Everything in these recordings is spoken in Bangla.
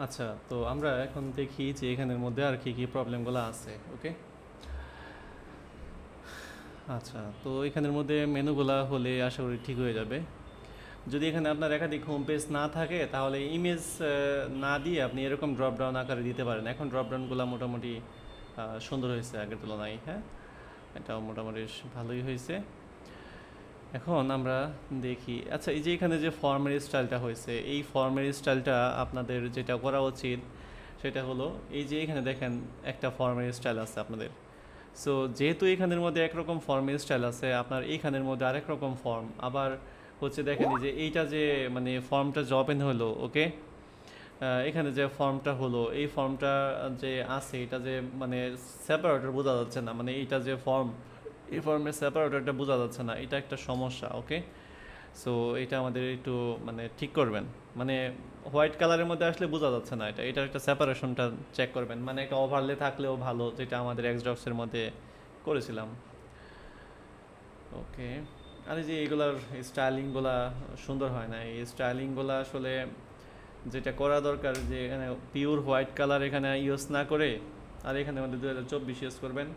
আচ্ছা, তো আমরা এখন দেখি যে এখানের মধ্যে আর কি কি প্রবলেমগুলো আছে। ওকে, আচ্ছা, তো এখানের মধ্যে মেনুগুলা হলে আশা করি ঠিক হয়ে যাবে। যদি এখানে আপনার একাধিক হোম পেজ না থাকে তাহলে ইমেজ না দিয়ে আপনি এরকম ড্রপ ডাউন আকারে দিতে পারেন। এখন ড্রপ ডাউনগুলো মোটামুটি সুন্দর হয়েছে আগের তুলনায়। হ্যাঁ, এটাও মোটামুটি ভালোই হয়েছে। এখন আমরা দেখি, আচ্ছা, এই যে এখানে যে ফর্মের স্টাইলটা হয়েছে, এই ফর্মের স্টাইলটা আপনাদের যেটা করা উচিত সেটা হলো, এই যে এখানে দেখেন একটা ফর্মের স্টাইল আছে আপনাদের। সো যেহেতু এখানের মধ্যে একরকম ফর্মের স্টাইল আছে, আপনার এইখানের মধ্যে আরেক রকম ফর্ম আবার হচ্ছে। দেখেন এই যে এইটা যে মানে ফর্মটা যে ওপেন হলো, ওকে, এখানে যে ফর্মটা হলো, এই ফর্মটা যে আছে এটা যে মানে সেপারেটর বোঝা যাচ্ছে না, মানে এইটা যে ফর্ম, এই ফর্মের সেপারেটরটা বোঝা যাচ্ছে না, এটা একটা সমস্যা। ওকে, সো এটা আমাদের একটু মানে ঠিক করবেন। মানে হোয়াইট কালারের মধ্যে আসলে বোঝা যাচ্ছে না, এটার একটা সেপারেশনটা চেক করবেন। মানে একটা ওভারলে থাকলেও ভালো, যেটা আমাদের এক্সডক্সের মধ্যে করেছিলাম। ওকে, আর এই যে এগুলার স্টাইলিংগুলা সুন্দর হয় না। এই স্টাইলিংগুলা আসলে যেটা করা দরকার, যে এখানে পিওর হোয়াইট কালার এখানে ইউজ না করে, আর এখানে আমাদের 2024 ইউজ করবেন।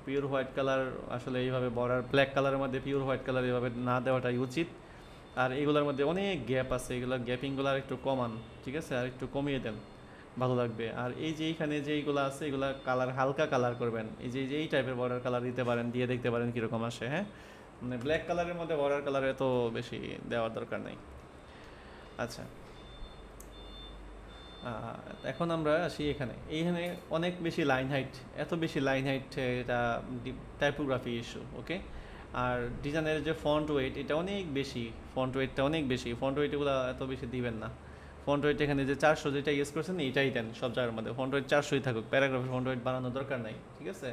পিওর হোয়াইট কালার আসলে এইভাবে বর্ডার ব্ল্যাক কালারের মধ্যে পিওর হোয়াইট কালার এইভাবে না দেওয়াটাই উচিত। আর এগুলোর মধ্যে অনেক গ্যাপ আছে, এগুলো গ্যাপিংগুলো আর একটু কমান, ঠিক আছে, আর একটু কমিয়ে দেন, ভালো লাগবে। আর এই যে এইখানে যে এইগুলো আছে, এগুলো কালার হালকা কালার করবেন। এই যে এই টাইপের বর্ডার কালার দিতে পারেন, দিয়ে দেখতে পারেন কীরকম আসে। হ্যাঁ, মানে ব্ল্যাক কালারের মধ্যে বর্ডার কালার এত বেশি দেওয়ার দরকার নেই। আচ্ছা, এখন আমরা আসি এখানে। এইখানে অনেক বেশি লাইন হাইট, এত বেশি লাইন হাইট, এটা টাইপোগ্রাফি ইস্যু। ওকে, আর ডিজাইনের যে ফন্ট ওয়েট, এটা অনেক বেশি, ফন্ট ওয়েটটা অনেক বেশি। ফন্ট ওয়েটগুলো এত বেশি দিবেন না। ফন্ট ওয়েট এখানে যে 400 যেটা ইউজ করছেন এটাই দেন সব জায়গার মধ্যে। ফন্ট ওয়েট 400ই থাকুক, প্যারাগ্রাফের ফন্ট ওয়েট বাড়ানোর দরকার নাই, ঠিক আছে।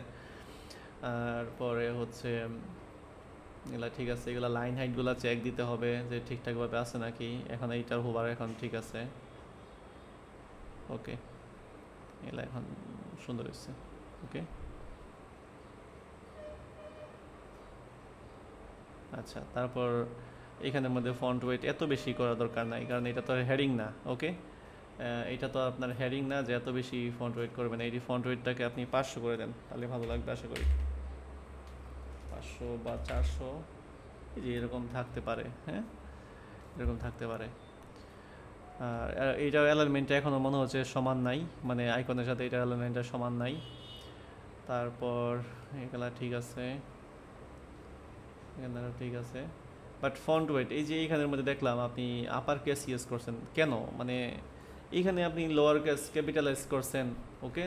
আর পরে হচ্ছে এগুলা ঠিক আছে, এগুলা লাইন হাইটগুলো চেক দিতে হবে যে ঠিকঠাকভাবে আছে নাকি। এখন এইটার হোভার এখন ঠিক আছে। ওকে, এগুলো এখন সুন্দর হচ্ছে। ওকে, আচ্ছা, তারপর এখানের মধ্যে ফন্ট ওয়েট এত বেশি করা দরকার নাই, কারণ এটা তো হেডিং না। ওকে, এটা তো আপনার হেডিং না যে এত বেশি ফন্ট ওয়েট করবেন। এই ফন্ট ওয়েটটাকে আপনি 500 করে দেন, তাহলে ভালো লাগবে আশা করি। 500 বা 400, এই যে এরকম থাকতে পারে। হ্যাঁ, এরকম থাকতে পারে। আর এইটার অ্যালাইনমেন্টটা এখনও মনে হচ্ছে সমান নাই, মানে আইকনের সাথে এটার অ্যালাইনমেন্টটা সমান নাই। তারপর এগুলা ঠিক আছে, এখানে ঠিক আছে। বাট ফন্ট ওয়েট, এই যে এইখানের মধ্যে দেখলাম আপনি আপার কেস ইউজ করছেন কেন, মানে এইখানে আপনি লোয়ার কেস ক্যাপিটালাইজ করছেন। ওকে,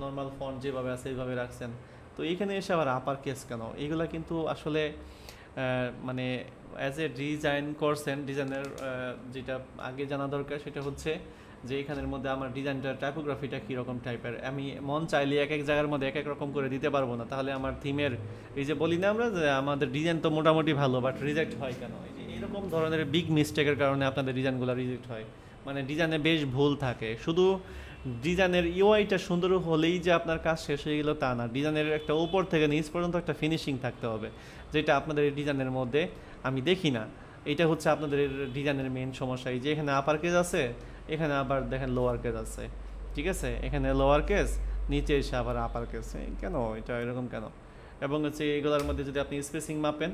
নর্মাল ফন্ট যেভাবে আছে এইভাবে রাখছেন। তো এইখানে এসে আবার আপার কেস কেন? এইগুলা কিন্তু আসলে মানে অ্যাজ এ ডিজাইন করছেন, ডিজাইনের যেটা আগে জানা দরকার সেটা হচ্ছে যে এখানের মধ্যে আমার ডিজাইনটা টাইপোগ্রাফিটা কীরকম টাইপের। আমি মন চাইলে এক এক জায়গার মধ্যে এক এক রকম করে দিতে পারবো না, তাহলে আমার থিমের এই যে বলি না আমরা যে আমাদের ডিজাইন তো মোটামুটি ভালো বাট রিজেক্ট হয় কেন, এই যে এরকম ধরনের বিগ মিস্টেকের কারণে আপনাদের ডিজাইনগুলো রিজেক্ট হয়। মানে ডিজাইনে বেশ ভুল থাকে। শুধু ডিজাইনের ইউআইটা সুন্দর হলেই যে আপনার কাজ শেষ হয়ে গেল তা না, ডিজাইনের একটা উপর থেকে নিচ পর্যন্ত একটা ফিনিশিং থাকতে হবে, যেটা আপনাদের এই ডিজাইনের মধ্যে আমি দেখি না। এটা হচ্ছে আপনাদের ডিজাইনের মেন সমস্যা। এই যে এখানে আপার কেস আছে, এখানে আবার দেখেন লোয়ার কেস আছে, ঠিক আছে, এখানে লোয়ার কেস, নিচে এসে আবার আপার কেস। কেন এটা এরকম কেন? এবং হচ্ছে এগুলোর মধ্যে যদি আপনি স্পেসিং মাপেন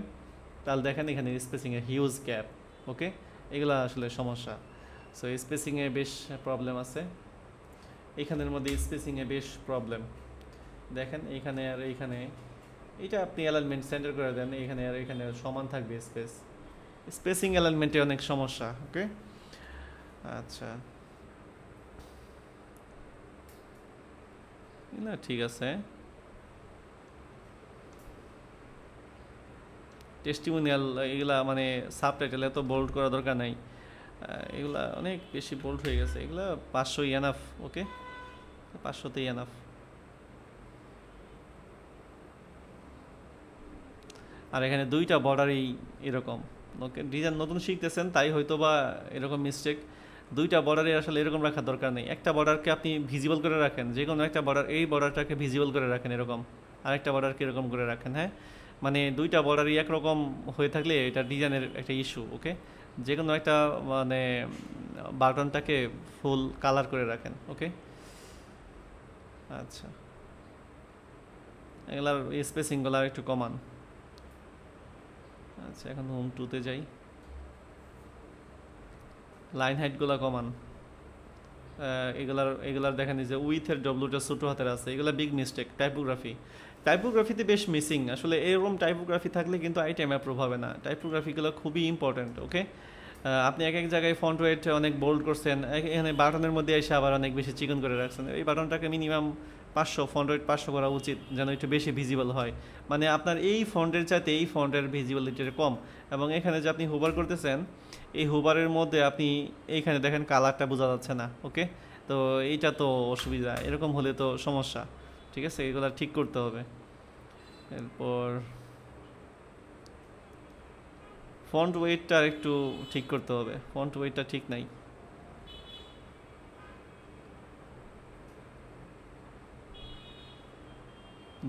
তাহলে দেখেন এখানে স্পেসিংয়ে হিউজ গ্যাপ। ওকে, এগুলো আসলে সমস্যা। সো স্পেসিংয়ে বেশ প্রবলেম আছে, এইখানের মধ্যে স্পেসিংয়ে বেশ প্রবলেম। দেখেন এইখানে আর এইখানে, এটা আপনি অ্যালাইনমেন্ট সেন্টার করে দেন, এইখানে আর এখানে সমান থাকবে স্পেস। স্পেসিং অ্যালাইনমেন্টে অনেক সমস্যা। ওকে, আচ্ছা, না ঠিক আছে। টেস্টিমোনিয়াল এগুলা মানে সাবটাইটেল এত বোল্ড করা দরকার নাই, এগুলা অনেক বেশি বোল্ড হয়ে গেছে। এগুলা 500 ইয়ানাফ। ওকে, 500তে ইয়ানাফ। আর এখানে দুইটা বর্ডারই এরকম। ওকে, ডিজাইন নতুন শিখতেছেন তাই হয়তো বা এরকম মিস্টেক। দুইটা বর্ডারে আসলে এরকম রাখার দরকার নেই। একটা বর্ডারকে আপনি ভিজিবল করে রাখেন, যে কোনো একটা বর্ডার, এই বর্ডারটাকে ভিজিবল করে রাখেন এরকম, আরেকটা বর্ডারকে এরকম করে রাখেন। হ্যাঁ, মানে দুইটা বর্ডারই একরকম হয়ে থাকলে এটা ডিজাইনের একটা ইস্যু। ওকে, যে কোনো একটা মানে বাটনটাকে ফুল কালার করে রাখেন। ওকে, আচ্ছা, এগুলার স্পেসিংগুলো একটু কমান। আচ্ছা, এখন হোম 2-তে যাই, লাইন হাইটগুলো কমান। এগুলার দেখেন যে উইথের ডব্লুটা ছোটো হাতের আছে, এগুলো বিগ মিস্টেক। টাইপোগ্রাফিতে বেশ মিসিং আসলে। এরকম টাইপোগ্রাফি থাকলে কিন্তু আইটেম অ্যাপ্রুভ হবে না। টাইপোগ্রাফিগুলো খুবই ইম্পর্ট্যান্ট। ওকে, আপনি এক এক জায়গায় ফন্ট ওয়েট অনেক বোল্ড করছেন, এখানে বাটনের মধ্যে এসে আবার অনেক বেশি চিকন করে রাখছেন। এই বাটনটাকে মিনিমাম 500, ফন্ট ওয়েট 500 করা উচিত, যেন একটু বেশি ভিজিবল হয়। মানে আপনার এই ফন্টের চাইতে এই ফন্টের ভিজিবিলিটিটা কম। এবং এখানে যে আপনি হুবার করতেছেন, এই হুবারের মধ্যে আপনি এইখানে দেখেন কালারটা বোঝা যাচ্ছে না। ওকে, তো এইটা তো অসুবিধা, এরকম হলে তো সমস্যা। ঠিক আছে, এগুলো ঠিক করতে হবে। এরপর ফন্ট ওয়েটটা একটু ঠিক করতে হবে, ফন্ট ওয়েটটা ঠিক নাই।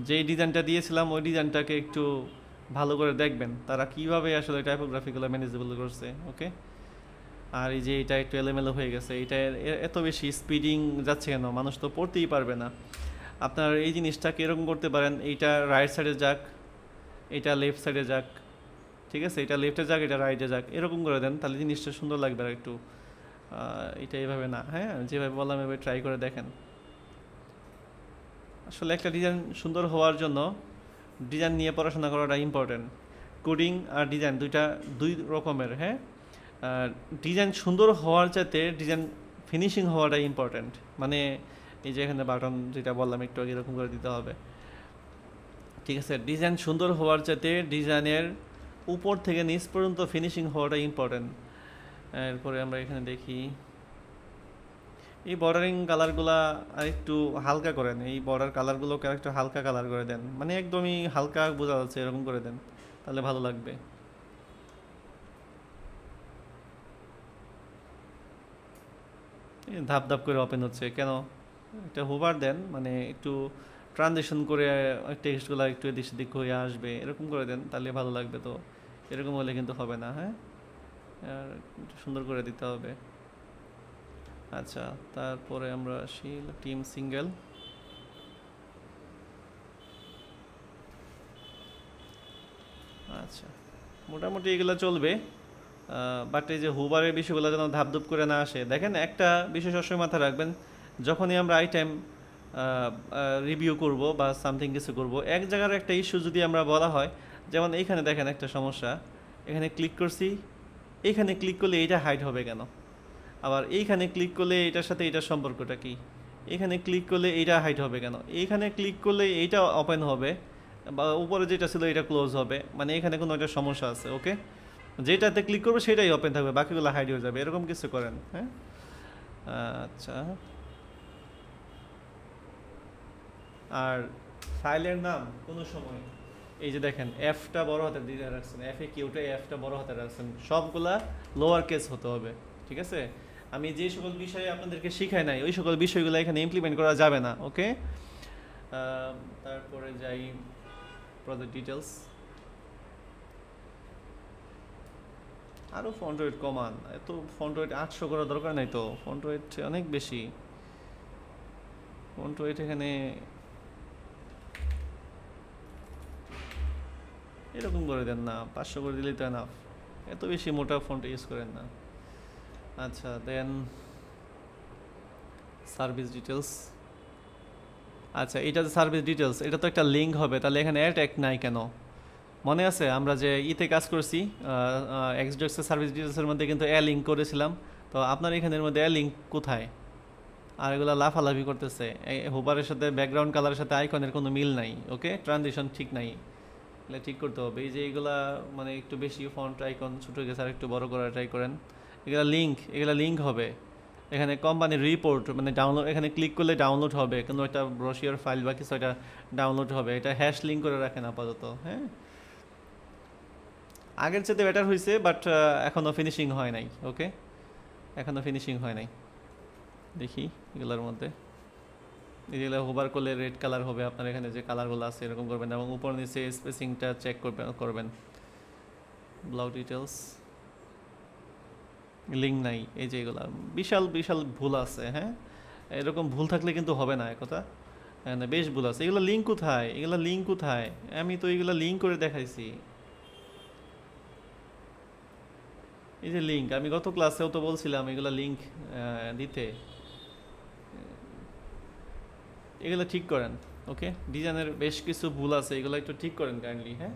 যেই ডিজাইনটা দিয়েছিলাম ওই ডিজাইনটাকে একটু ভালো করে দেখবেন তারা কিভাবে আসলে টাইপোগ্রাফিগুলো ম্যানেজেবল করছে। ওকে, আর এই যে এটা একটু এলোমেলো হয়ে গেছে, এটা এত বেশি স্পিডিং যাচ্ছে কেন? মানুষ তো পড়তেই পারবে না। আপনার এই জিনিসটাকে এরকম করতে পারেন, এইটা রাইট সাইডে যাক, এটা লেফট সাইডে যাক। ঠিক আছে, এটা লেফটে যাক, এটা রাইটে যাক, এরকম করে দেন, তাহলে জিনিসটা সুন্দর লাগবে। আর একটু এটা এইভাবে না, হ্যাঁ, যেভাবে বললাম এভাবে ট্রাই করে দেখেন। আসলে একটা ডিজাইন সুন্দর হওয়ার জন্য ডিজাইন নিয়ে পড়াশোনা করাটা ইম্পর্টেন্ট। কোডিং আর ডিজাইন দুই রকমের, হ্যাঁ। ডিজাইন সুন্দর হওয়ার চাইতে ডিজাইন ফিনিশিং হওয়াটা ইম্পর্টেন্ট। মানে এই যে এখানে বাটন যেটা বললাম একটু আগে, এরকম করে দিতে হবে। ঠিক আছে, ডিজাইন সুন্দর হওয়ার চাইতে ডিজাইনের উপর থেকে নিচ পর্যন্ত ফিনিশিং হওয়াটা ইম্পর্টেন্ট। এরপরে আমরা এখানে দেখি এই বর্ডারিং কালারগুলা আর একটু হালকা করেন, এই বর্ডার কালারগুলোকে আর একটু হালকা কালার করে দেন, মানে একদমই হালকা বোঝা যাচ্ছে এরকম করে দেন, তাহলে ভালো লাগবে। ধাপ ধাপ করে ওপেন হচ্ছে কেন? এটা হোভার দেন, মানে একটু ট্রানজিশন করে টেক্সটগুলো একটু এদিক সেদিক হয়ে আসবে, এরকম করে দেন, তাহলে ভালো লাগবে। তো এরকম হলে কিন্তু হবে না, হ্যাঁ, আর একটু সুন্দর করে দিতে হবে। আচ্ছা, তারপরে আমরা আসি টিম সিঙ্গেল। আচ্ছা, মোটামুটি এগুলো চলবে। বাট এই যে হুবারের বিষয়গুলো যেন ধাপধুপ করে না আসে। দেখেন, একটা বিষয় সবসময় মাথায় রাখবেন, যখনই আমরা আইটেম রিভিউ করব বা সামথিং কিছু করব, এক জায়গার একটা ইস্যু যদি আমরা বলা হয়, যেমন এইখানে দেখেন একটা সমস্যা, এখানে ক্লিক করছি, এইখানে ক্লিক করলে এইটা হাইড হবে কেন? আবার এইখানে ক্লিক করলে এটার সাথে এটার সম্পর্কটা কি? এখানে ক্লিক করলে এইটা হাইড হবে কেন? এইখানে ক্লিক করলে এইটা ওপেন হবে, বা উপরে যেটা ছিল এটা ক্লোজ হবে, মানে এখানে কোনো একটা সমস্যা আছে। ওকে, যেটাতে ক্লিক করবে সেটাই ওপেন থাকবে, বাকিগুলো হাইড হয়ে যাবে, এরকম কিছু করেন, হ্যাঁ। আচ্ছা, আর ফাইলের নাম কোনো সময় এই যে দেখেন এফটা বড় হাতের দিয়ে রাখছেন, এফে কিউটা এফটা বড় হাতের রাখছেন, সবগুলা লোয়ার কেস হতে হবে। ঠিক আছে, আমি যে সকল বিষয়ে আপনাদেরকে শিখাই নাই ওই সকল বিষয়গুলো এখানে ইমপ্লিমেন্ট করা যাবে না। ওকে, তারপরে যাই প্রজেক্ট ডিটেলস। আরও ফন্ট ওয়েট কমান, এত ফন্ট ওয়েট 800 করার দরকার নাই তো, ফন্ট ওয়েট অনেক বেশি। ফন্ট ওয়েট এখানে এরকম করে দেন না, 500 করে দিলেই তো এনাফ, এত বেশি মোটা ফন্ট ইউজ করেন না। আচ্ছা, দেন সার্ভিস ডিটেলস। আচ্ছা, এটা যে সার্ভিস ডিটেলস, এটা তো একটা লিঙ্ক হবে, তাহলে এখানে অ্যাড নাই কেন? মনে আছে আমরা যে ইতে কাজ করছি, এক্সডক্সের সার্ভিস ডিটেলসের মধ্যে কিন্তু লিঙ্ক করেছিলাম। তো আপনার এখানের মধ্যে লিঙ্ক কোথায়? আর এগুলো লাফালাফি করতেছে, হুবারের সাথে ব্যাকগ্রাউন্ড কালারের সাথে আইকনের কোনো মিল নাই। ওকে, ট্রানজিশন ঠিক নাই, এগুলো ঠিক করতে হবে। এই যে এইগুলা মানে একটু বেশি ফন্ট আইকন ছোটো গেছে, আর একটু বড় করার ট্রাই করেন। এগুলা লিঙ্ক হবে, এখানে কোম্পানির রিপোর্ট মানে ডাউনলোড, এখানে ক্লিক করলে ডাউনলোড হবে, কোনো একটা ব্রোশিওর ফাইল বা কিছু একটা ডাউনলোড হবে, এটা হ্যাশ লিঙ্ক করে রাখেন আপাতত। হ্যাঁ, আগের চেয়ে বেটার হয়েছে, বাট এখনও ফিনিশিং হয় নাই। ওকে, এখনও ফিনিশিং হয় নাই। দেখি এগুলোর মধ্যে এগুলো হোভার করলে রেড কালার হবে, আপনার এখানে যে কালারগুলো আছে এরকম করবেন, এবং উপর নিচে স্পেসিংটা চেক করবেন। ব্লক ডিটেলস, লিঙ্ক নাই, এই যে এগুলা বিশাল বিশাল ভুল আছে। হ্যাঁ, এরকম ভুল থাকলে কিন্তু হবে না একথা। হ্যাঁ, না বেশ ভুল আছে। এগুলো লিঙ্ক কোথায়, এগুলো লিঙ্ক কোথায়? আমি তো এগুলো লিঙ্ক করে দেখাইছি। এই যে লিঙ্ক, আমি গত ক্লাসেও তো বলছিলাম এগুলো লিঙ্ক দিতে। এগুলো ঠিক করেন। ওকে, ডিজাইনের বেশ কিছু ভুল আছে, এগুলো একটু ঠিক করেন কাইন্ডলি। হ্যাঁ।